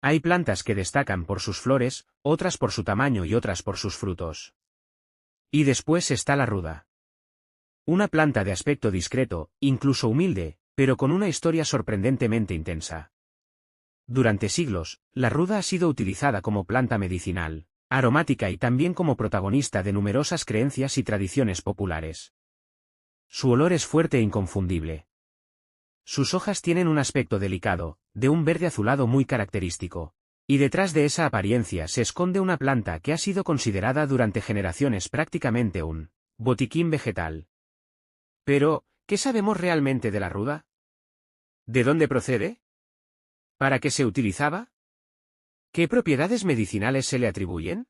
Hay plantas que destacan por sus flores, otras por su tamaño y otras por sus frutos. Y después está la ruda. Una planta de aspecto discreto, incluso humilde, pero con una historia sorprendentemente intensa. Durante siglos, la ruda ha sido utilizada como planta medicinal, aromática y también como protagonista de numerosas creencias y tradiciones populares. Su olor es fuerte e inconfundible. Sus hojas tienen un aspecto delicado, de un verde azulado muy característico. Y detrás de esa apariencia se esconde una planta que ha sido considerada durante generaciones prácticamente un botiquín vegetal. Pero, ¿qué sabemos realmente de la ruda? ¿De dónde procede? ¿Para qué se utilizaba? ¿Qué propiedades medicinales se le atribuyen?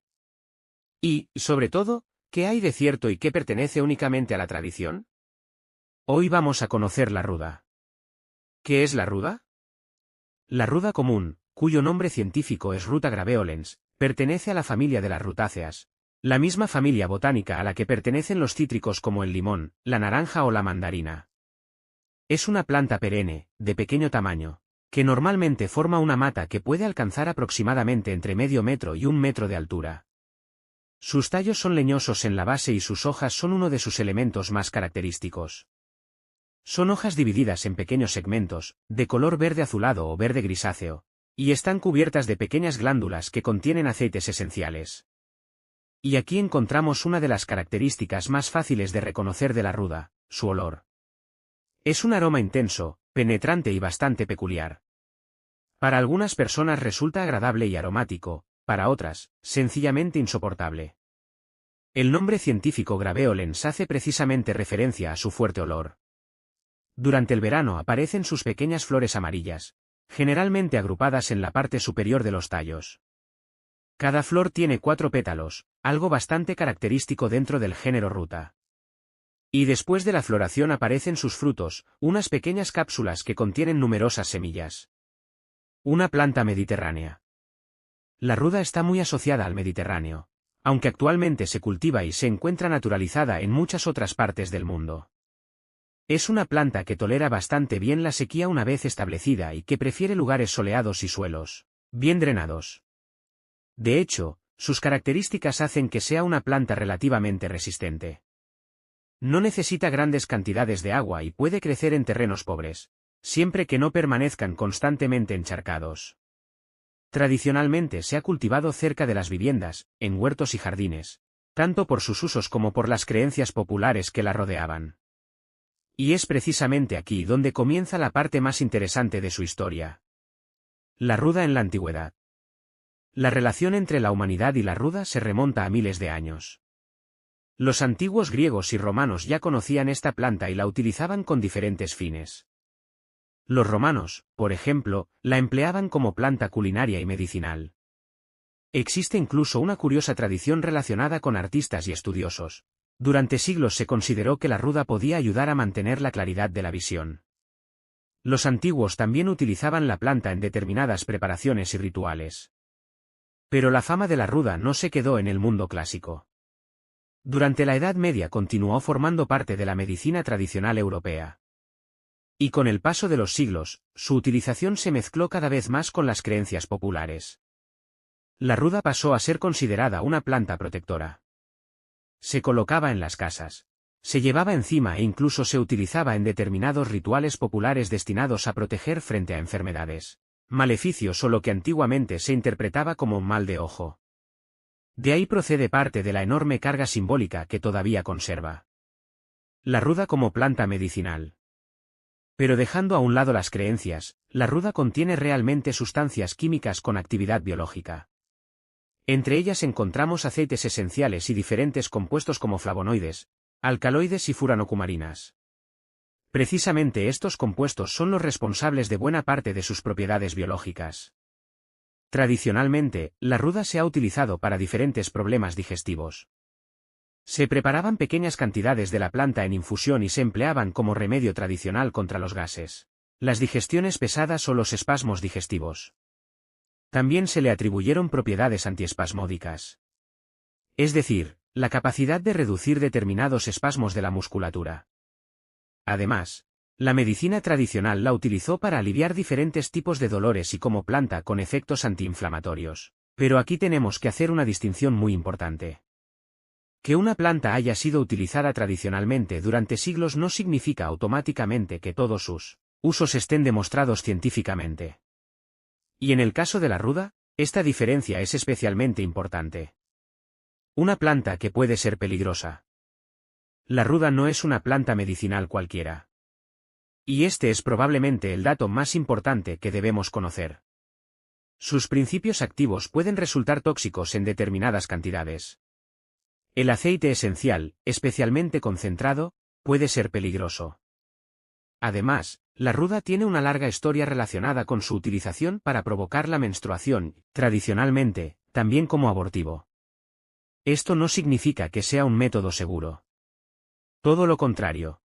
Y, sobre todo, ¿qué hay de cierto y qué pertenece únicamente a la tradición? Hoy vamos a conocer la ruda. ¿Qué es la ruda? La ruda común, cuyo nombre científico es Ruta graveolens, pertenece a la familia de las rutáceas, la misma familia botánica a la que pertenecen los cítricos como el limón, la naranja o la mandarina. Es una planta perenne, de pequeño tamaño, que normalmente forma una mata que puede alcanzar aproximadamente entre medio metro y 1 metro de altura. Sus tallos son leñosos en la base y sus hojas son uno de sus elementos más característicos. Son hojas divididas en pequeños segmentos, de color verde azulado o verde grisáceo, y están cubiertas de pequeñas glándulas que contienen aceites esenciales. Y aquí encontramos una de las características más fáciles de reconocer de la ruda, su olor. Es un aroma intenso, penetrante y bastante peculiar. Para algunas personas resulta agradable y aromático, para otras, sencillamente insoportable. El nombre científico graveolens hace precisamente referencia a su fuerte olor. Durante el verano aparecen sus pequeñas flores amarillas, generalmente agrupadas en la parte superior de los tallos. Cada flor tiene 4 pétalos, algo bastante característico dentro del género ruta. Y después de la floración aparecen sus frutos, unas pequeñas cápsulas que contienen numerosas semillas. Una planta mediterránea. La ruda está muy asociada al Mediterráneo, aunque actualmente se cultiva y se encuentra naturalizada en muchas otras partes del mundo. Es una planta que tolera bastante bien la sequía una vez establecida y que prefiere lugares soleados y suelos bien drenados. De hecho, sus características hacen que sea una planta relativamente resistente. No necesita grandes cantidades de agua y puede crecer en terrenos pobres, siempre que no permanezcan constantemente encharcados. Tradicionalmente se ha cultivado cerca de las viviendas, en huertos y jardines, tanto por sus usos como por las creencias populares que la rodeaban. Y es precisamente aquí donde comienza la parte más interesante de su historia. La ruda en la antigüedad. La relación entre la humanidad y la ruda se remonta a miles de años. Los antiguos griegos y romanos ya conocían esta planta y la utilizaban con diferentes fines. Los romanos, por ejemplo, la empleaban como planta culinaria y medicinal. Existe incluso una curiosa tradición relacionada con artistas y estudiosos. Durante siglos se consideró que la ruda podía ayudar a mantener la claridad de la visión. Los antiguos también utilizaban la planta en determinadas preparaciones y rituales. Pero la fama de la ruda no se quedó en el mundo clásico. Durante la Edad Media continuó formando parte de la medicina tradicional europea. Y con el paso de los siglos, su utilización se mezcló cada vez más con las creencias populares. La ruda pasó a ser considerada una planta protectora. Se colocaba en las casas. Se llevaba encima e incluso se utilizaba en determinados rituales populares destinados a proteger frente a enfermedades, maleficios o lo que antiguamente se interpretaba como un mal de ojo. De ahí procede parte de la enorme carga simbólica que todavía conserva. La ruda como planta medicinal. Pero dejando a un lado las creencias, la ruda contiene realmente sustancias químicas con actividad biológica. Entre ellas encontramos aceites esenciales y diferentes compuestos como flavonoides, alcaloides y furanocumarinas. Precisamente estos compuestos son los responsables de buena parte de sus propiedades biológicas. Tradicionalmente, la ruda se ha utilizado para diferentes problemas digestivos. Se preparaban pequeñas cantidades de la planta en infusión y se empleaban como remedio tradicional contra los gases, las digestiones pesadas o los espasmos digestivos. También se le atribuyeron propiedades antiespasmódicas. Es decir, la capacidad de reducir determinados espasmos de la musculatura. Además, La medicina tradicional la utilizó para aliviar diferentes tipos de dolores y como planta con efectos antiinflamatorios. Pero aquí tenemos que hacer una distinción muy importante. Que una planta haya sido utilizada tradicionalmente durante siglos no significa automáticamente que todos sus usos estén demostrados científicamente. Y en el caso de la ruda, esta diferencia es especialmente importante. Una planta que puede ser peligrosa. La ruda no es una planta medicinal cualquiera. Y este es probablemente el dato más importante que debemos conocer. Sus principios activos pueden resultar tóxicos en determinadas cantidades. El aceite esencial, especialmente concentrado, puede ser peligroso. Además, la ruda tiene una larga historia relacionada con su utilización para provocar la menstruación, tradicionalmente, también como abortivo. Esto no significa que sea un método seguro. Todo lo contrario.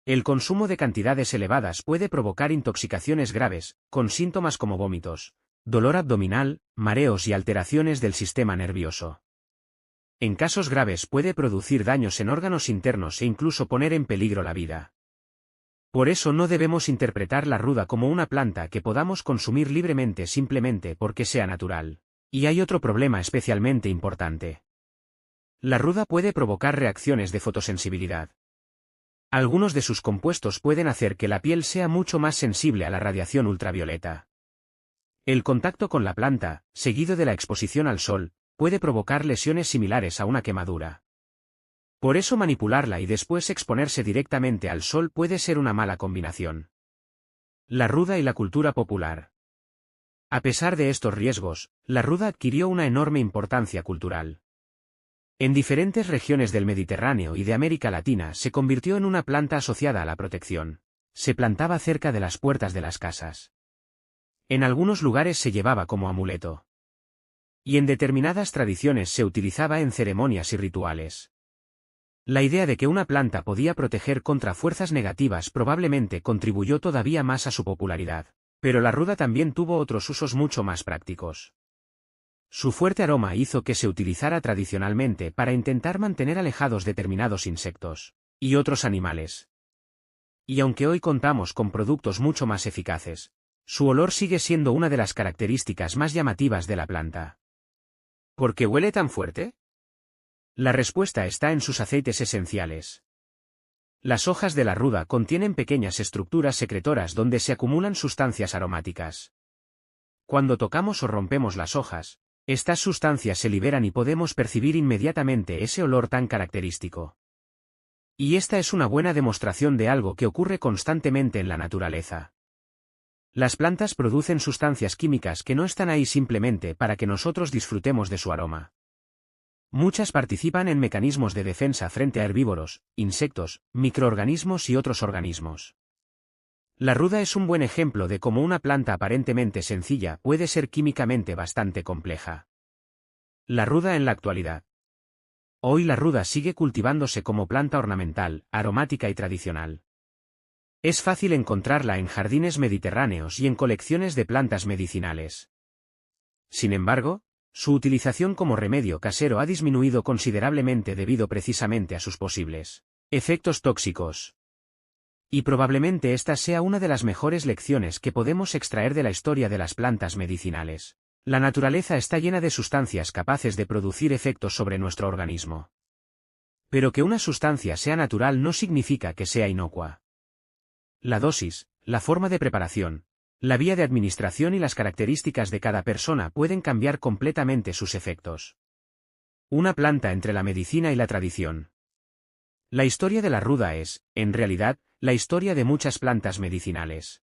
El consumo de cantidades elevadas puede provocar intoxicaciones graves, con síntomas como vómitos, dolor abdominal, mareos y alteraciones del sistema nervioso. En casos graves puede producir daños en órganos internos e incluso poner en peligro la vida. Por eso no debemos interpretar la ruda como una planta que podamos consumir libremente simplemente porque sea natural. Y hay otro problema especialmente importante. La ruda puede provocar reacciones de fotosensibilidad. Algunos de sus compuestos pueden hacer que la piel sea mucho más sensible a la radiación ultravioleta. El contacto con la planta, seguido de la exposición al sol, puede provocar lesiones similares a una quemadura. Por eso manipularla y después exponerse directamente al sol puede ser una mala combinación. La ruda y la cultura popular. A pesar de estos riesgos, la ruda adquirió una enorme importancia cultural. En diferentes regiones del Mediterráneo y de América Latina se convirtió en una planta asociada a la protección. Se plantaba cerca de las puertas de las casas. En algunos lugares se llevaba como amuleto. Y en determinadas tradiciones se utilizaba en ceremonias y rituales. La idea de que una planta podía proteger contra fuerzas negativas probablemente contribuyó todavía más a su popularidad. Pero la ruda también tuvo otros usos mucho más prácticos. Su fuerte aroma hizo que se utilizara tradicionalmente para intentar mantener alejados determinados insectos y otros animales. Y aunque hoy contamos con productos mucho más eficaces, su olor sigue siendo una de las características más llamativas de la planta. ¿Por qué huele tan fuerte? La respuesta está en sus aceites esenciales. Las hojas de la ruda contienen pequeñas estructuras secretoras donde se acumulan sustancias aromáticas. Cuando tocamos o rompemos las hojas, estas sustancias se liberan y podemos percibir inmediatamente ese olor tan característico. Y esta es una buena demostración de algo que ocurre constantemente en la naturaleza. Las plantas producen sustancias químicas que no están ahí simplemente para que nosotros disfrutemos de su aroma. Muchas participan en mecanismos de defensa frente a herbívoros, insectos, microorganismos y otros organismos. La ruda es un buen ejemplo de cómo una planta aparentemente sencilla puede ser químicamente bastante compleja. La ruda en la actualidad. Hoy la ruda sigue cultivándose como planta ornamental, aromática y tradicional. Es fácil encontrarla en jardines mediterráneos y en colecciones de plantas medicinales. Sin embargo, su utilización como remedio casero ha disminuido considerablemente debido precisamente a sus posibles efectos tóxicos. Y probablemente esta sea una de las mejores lecciones que podemos extraer de la historia de las plantas medicinales. La naturaleza está llena de sustancias capaces de producir efectos sobre nuestro organismo. Pero que una sustancia sea natural no significa que sea inocua. La dosis, la forma de preparación, la vía de administración y las características de cada persona pueden cambiar completamente sus efectos. Una planta entre la medicina y la tradición. La historia de la ruda es, en realidad, la historia de muchas plantas medicinales.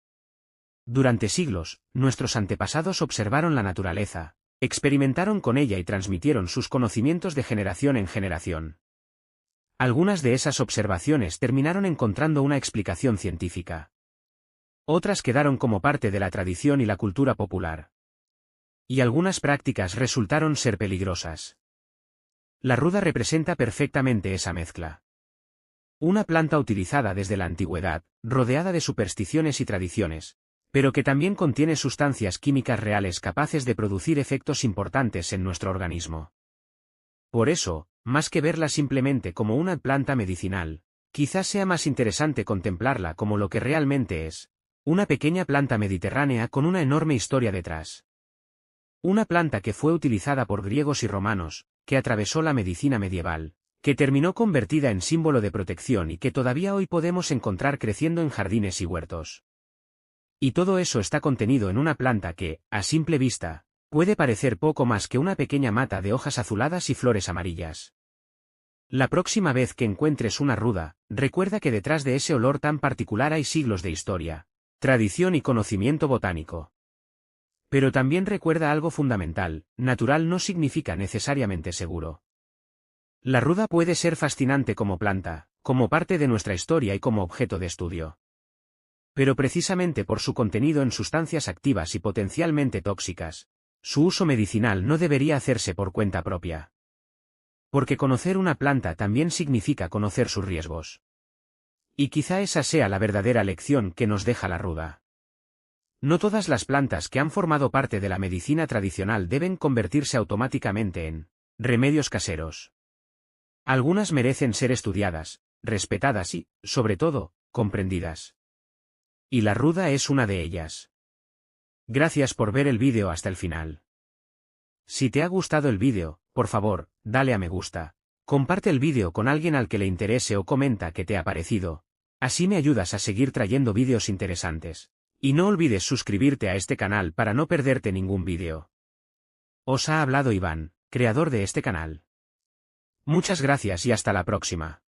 Durante siglos, nuestros antepasados observaron la naturaleza, experimentaron con ella y transmitieron sus conocimientos de generación en generación. Algunas de esas observaciones terminaron encontrando una explicación científica. Otras quedaron como parte de la tradición y la cultura popular. Y algunas prácticas resultaron ser peligrosas. La ruda representa perfectamente esa mezcla. Una planta utilizada desde la antigüedad, rodeada de supersticiones y tradiciones, pero que también contiene sustancias químicas reales capaces de producir efectos importantes en nuestro organismo. Por eso, más que verla simplemente como una planta medicinal, Quizás sea más interesante contemplarla como lo que realmente es: una pequeña planta mediterránea con una enorme historia detrás. Una planta que fue utilizada por griegos y romanos, que atravesó la medicina medieval, que terminó convertida en símbolo de protección y que todavía hoy podemos encontrar creciendo en jardines y huertos. Y todo eso está contenido en una planta que, a simple vista, puede parecer poco más que una pequeña mata de hojas azuladas y flores amarillas. La próxima vez que encuentres una ruda, recuerda que detrás de ese olor tan particular hay siglos de historia, tradición y conocimiento botánico. Pero también recuerda algo fundamental: natural no significa necesariamente seguro. La ruda puede ser fascinante como planta, como parte de nuestra historia y como objeto de estudio. Pero precisamente por su contenido en sustancias activas y potencialmente tóxicas, su uso medicinal no debería hacerse por cuenta propia. Porque conocer una planta también significa conocer sus riesgos. Y quizá esa sea la verdadera lección que nos deja la ruda. No todas las plantas que han formado parte de la medicina tradicional deben convertirse automáticamente en remedios caseros. Algunas merecen ser estudiadas, respetadas y, sobre todo, comprendidas. Y la ruda es una de ellas. Gracias por ver el vídeo hasta el final. Si te ha gustado el vídeo, por favor, dale a me gusta, comparte el vídeo con alguien al que le interese o comenta qué te ha parecido. Así me ayudas a seguir trayendo vídeos interesantes. Y no olvides suscribirte a este canal para no perderte ningún vídeo. Os ha hablado Iván, creador de este canal. Muchas gracias y hasta la próxima.